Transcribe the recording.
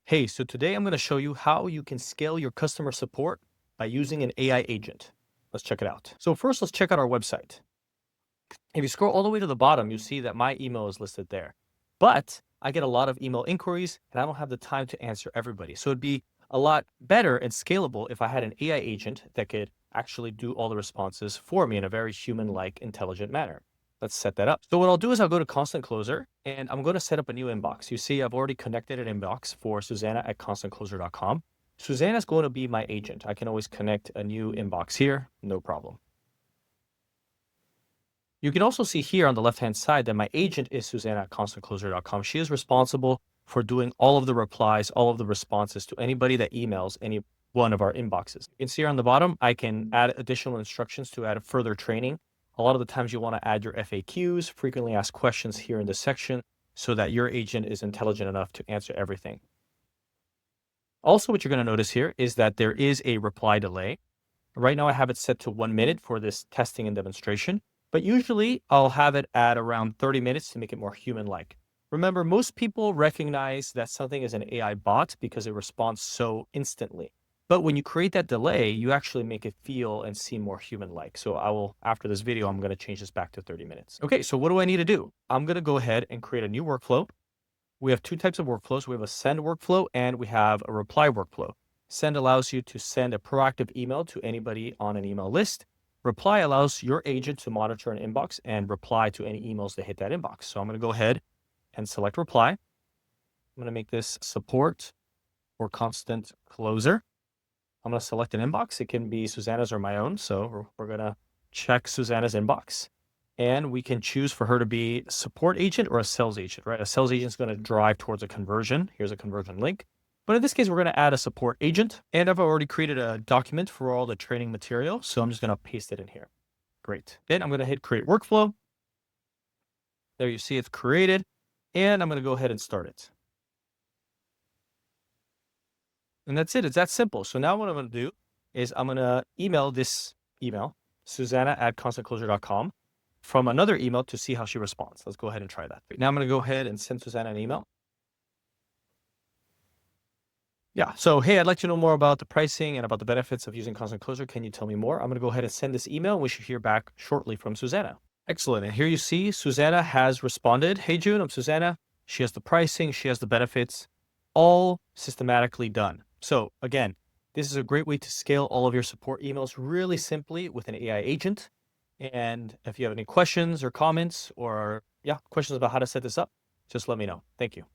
Hey, so today I'm going to show you how you can scale your customer support by using an AI agent. Let's check it out. So first, let's check out our website. If you scroll all the way to the bottom, you see that my email is listed there. But I get a lot of email inquiries and I don't have the time to answer everybody. So it'd be a lot better and scalable if I had an AI agent that could actually do all the responses for me in a very human-like, intelligent manner. Let's set that up. So what I'll do is I'll go to Constant Closer and I'm going to set up a new inbox. You see, I've already connected an inbox for Susanna at constantcloser.com. Susanna's going to be my agent. I can always connect a new inbox here, no problem. You can also see here on the left-hand side that my agent is Susanna at constantcloser.com. She is responsible for doing all of the replies, all of the responses to anybody that emails any one of our inboxes. You can see here on the bottom, I can add additional instructions to add further training. A lot of the times you want to add your FAQs, frequently asked questions here in this section, so that your agent is intelligent enough to answer everything. Also, what you're going to notice here is that there is a reply delay. Right now, I have it set to 1 minute for this testing and demonstration, but usually I'll have it at around 30 minutes to make it more human-like. Remember, most people recognize that something is an AI bot because it responds so instantly. But when you create that delay, you actually make it feel and seem more human-like. So after this video, I'm going to change this back to 30 minutes. Okay, so what do I need to do? I'm going to go ahead and create a new workflow. We have two types of workflows. We have a send workflow and we have a reply workflow. Send allows you to send a proactive email to anybody on an email list. Reply allows your agent to monitor an inbox and reply to any emails that hit that inbox. So I'm going to go ahead and select reply. I'm going to make this support or constant closer. I'm going to select an inbox. It can be Susanna's or my own. So we're going to check Susanna's inbox. And we can choose for her to be a support agent or a sales agent, right? A sales agent is going to drive towards a conversion. Here's a conversion link. But in this case, we're going to add a support agent. And I've already created a document for all the training material. So I'm just going to paste it in here. Great. Then I'm going to hit create workflow. There you see it's created. And I'm going to go ahead and start it. And that's it. It's that simple. So now what I'm going to do is I'm going to email this email, Susanna at constantcloser.com, from another email to see how she responds. Let's go ahead and try that. Now I'm going to go ahead and send Susanna an email. Yeah. So, hey, I'd like to know more about the pricing and about the benefits of using Constant Closer. Can you tell me more? I'm going to go ahead and send this email. We should hear back shortly from Susanna. Excellent. And here you see Susanna has responded. Hey, June, I'm Susanna. She has the pricing. She has the benefits, all systematically done. So again, this is a great way to scale all of your support emails really simply with an AI agent. And if you have any questions or comments or questions about how to set this up, just let me know. Thank you.